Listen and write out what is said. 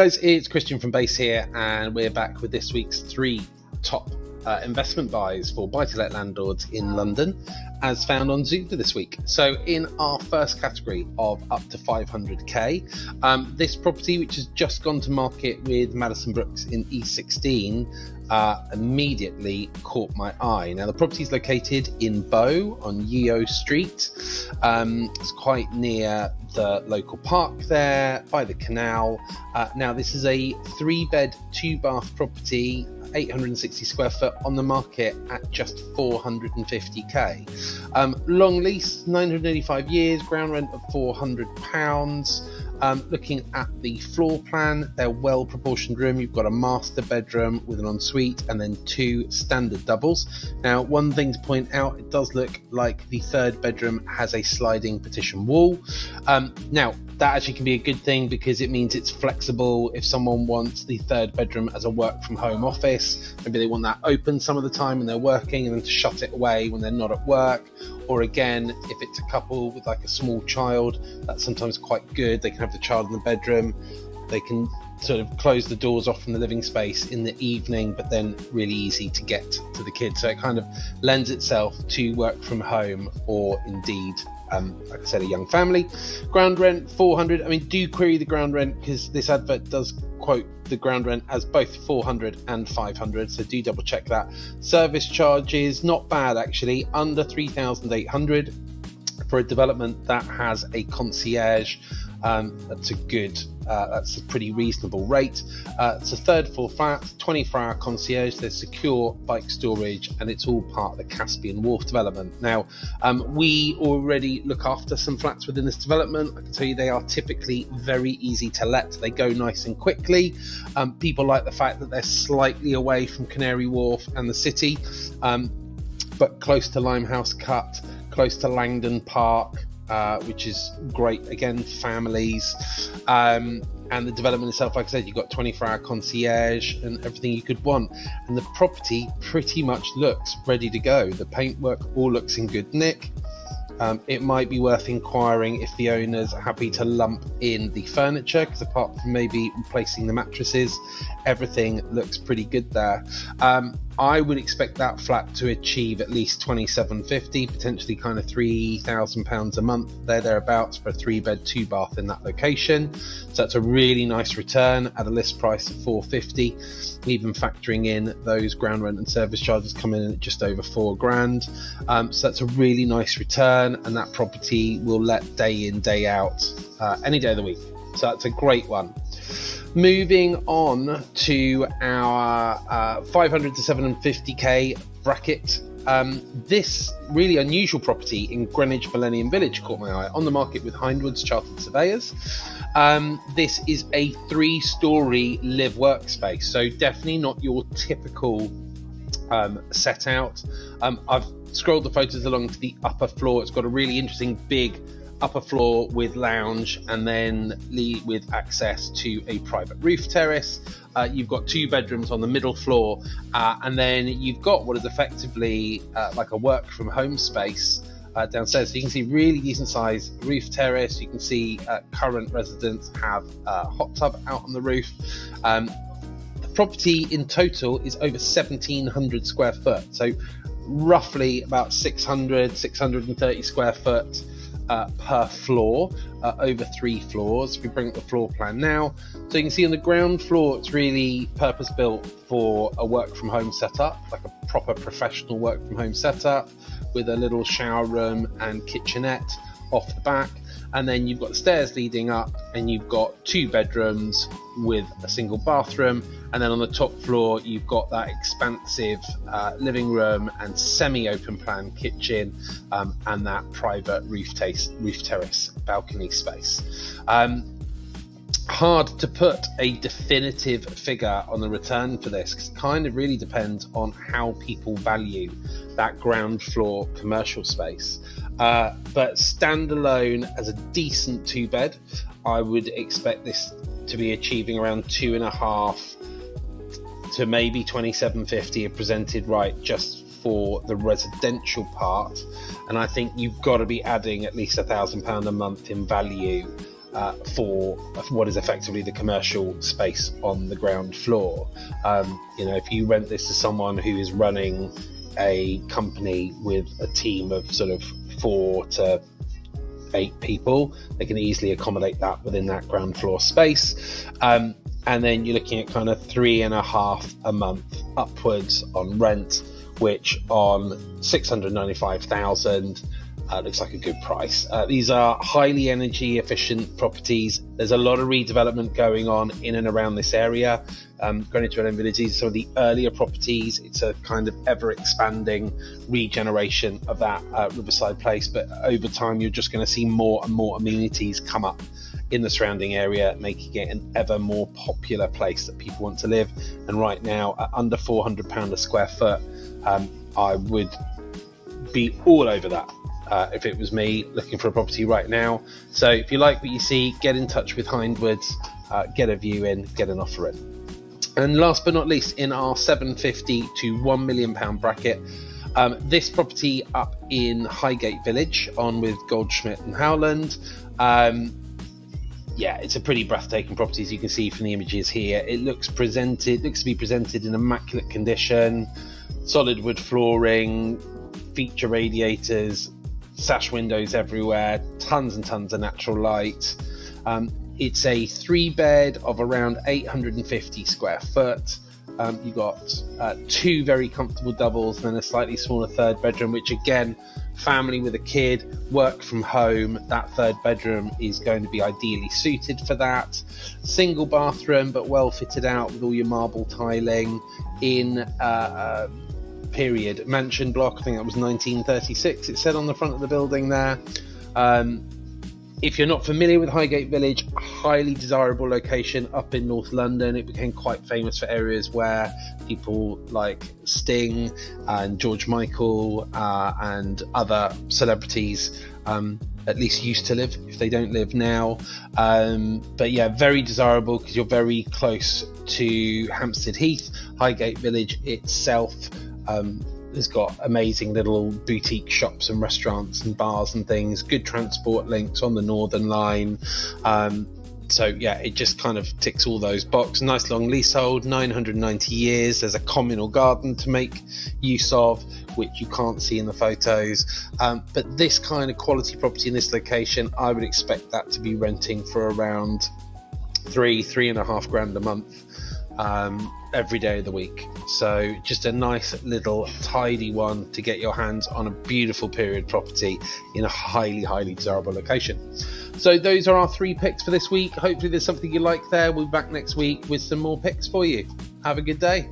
Guys, it's Christian from Base here, and we're back with this week's 3 top investment buys for buy-to-let landlords in London, as found on Zoopla this week. So in our first category of up to 500k, this property, which has just gone to market with Madison Brooks in E16, immediately caught my eye. Now the property is located in Bow on Yeo Street. It's quite near the local park there, by the canal. Now this is a 3-bed 2-bath property, 860 square foot, on the market at just 450k. Long lease, 985 years, ground rent of £400. Looking at the floor plan, they're well proportioned room. You've got a master bedroom with an ensuite and then 2 standard doubles. Now, one thing to point out, it does look like the 3rd bedroom has a sliding partition wall. Now, that actually can be a good thing because it means it's flexible. If someone wants the 3rd bedroom as a work from home office, maybe they want that open some of the time when they're working and then to shut it away when they're not at work. Or again, if it's a couple with like a small child, that's sometimes quite good. They can have the child in the bedroom. They can sort of close the doors off from the living space in the evening, but then really easy to get to the kids. So it kind of lends itself to work from home or indeed, like I said, a young family. Ground rent 400. I mean, do query the ground rent because this advert does quote the ground rent as both 400 and 500, so do double check that. Service charges, not bad actually, under 3,800 for a development that has a concierge. That's a pretty reasonable rate. It's a 3rd floor flat, 24-hour concierge. There's secure bike storage, and it's all part of the Caspian Warf development. Now, we already look after some flats within this development. I can tell you they are typically very easy to let. They go nice and quickly. People like the fact that they're slightly away from Canary Wharf and the city, but close to Limehouse Cut, close to Langdon Park, which is great, again, families. And the development itself, like I said, you've got 24-hour concierge and everything you could want. And the property pretty much looks ready to go. The paintwork all looks in good nick. It might be worth inquiring if the owners are happy to lump in the furniture, because apart from maybe replacing the mattresses, everything looks pretty good there. I would expect that flat to achieve at least 2,750, potentially kind of £3,000 a month, thereabouts, for a 3-bed 2-bath in that location. So that's a really nice return at a list price of 450, even factoring in those ground rent and service charges coming in at just over £4,000. So that's a really nice return, and that property will let day in, day out, any day of the week. So that's a great one. Moving on to our 500 to 750k bracket. This really unusual property in Greenwich Millennium Village caught my eye, on the market with Hindwood's Chartered Surveyors. This is a 3-story live workspace, so definitely not your typical set out. I've scrolled the photos along to the upper floor. It's got a really interesting big upper floor with lounge, and then with access to a private roof terrace. You've got 2 bedrooms on the middle floor, and then you've got what is effectively like a work from home space downstairs. So you can see really decent size roof terrace. You can see current residents have a hot tub out on the roof. The property in total is over 1,700 square foot, so roughly about 630 square foot per floor, over 3 floors. If we bring up the floor plan now, so you can see on the ground floor it's really purpose built for a work from home setup, like a proper professional work from home setup, with a little shower room and kitchenette off the back. And then you've got the stairs leading up, and you've got 2 bedrooms with a single bathroom. And then on the top floor, you've got that expansive living room and semi-open plan kitchen, and that private roof terrace balcony space. Hard to put a definitive figure on the return for this, because it kind of really depends on how people value that ground floor commercial space. But standalone as a decent 2-bed, I would expect this to be achieving around 2.5 to maybe 2,750 if presented right, just for the residential part. And I think you've got to be adding at least £1,000 a month in value for what is effectively the commercial space on the ground floor. If you rent this to someone who is running a company with a team of sort of 4 to 8 people, they can easily accommodate that within that ground floor space. And then you're looking at kind of 3.5 a month upwards on rent, which on 695,000 looks like a good price. These are highly energy efficient properties. There's a lot of redevelopment going on in and around this area. Greenwich Village is some of the earlier properties. It's a kind of ever expanding regeneration of that riverside place, but over time you're just going to see more and more amenities come up in the surrounding area, making it an ever more popular place that people want to live. And right now, at under £400 a square foot, I would be all over that if it was me looking for a property right now. So if you like what you see, get in touch with Hindwoods, get a view in, get an offer in. And last but not least, in our 750 to £1 million bracket, this property up in Highgate Village on with Goldschmidt and Howland. It's a pretty breathtaking property, as you can see from the images here. It looks to be presented in immaculate condition, solid wood flooring, feature radiators, sash windows everywhere, tons and tons of natural light. It's a 3-bed of around 850 square foot. You've got 2 very comfortable doubles and then a slightly smaller 3rd bedroom, which again, family with a kid, work from home, that 3rd bedroom is going to be ideally suited for that. Single bathroom, but well fitted out with all your marble tiling in period mansion block. I think that was 1936, it said on the front of the building there. If you're not familiar with Highgate Village, a highly desirable location up in North London. It became quite famous for areas where people like Sting and George Michael and other celebrities at least used to live, if they don't live now. But yeah, very desirable because you're very close to Hampstead Heath. Highgate Village itself has got amazing little boutique shops and restaurants and bars and things, good transport links on the Northern Line. So yeah, it just kind of ticks all those boxes. Nice long leasehold, 990 years. There's a communal garden to make use of, which you can't see in the photos. But this kind of quality property in this location, I would expect that to be renting for around 3.5 grand a month. Every day of the week. So just a nice little tidy one to get your hands on a beautiful period property in a highly desirable location. So those are our 3 picks for this week. Hopefully there's something you like there. We'll be back next week with some more picks for you. Have a good day.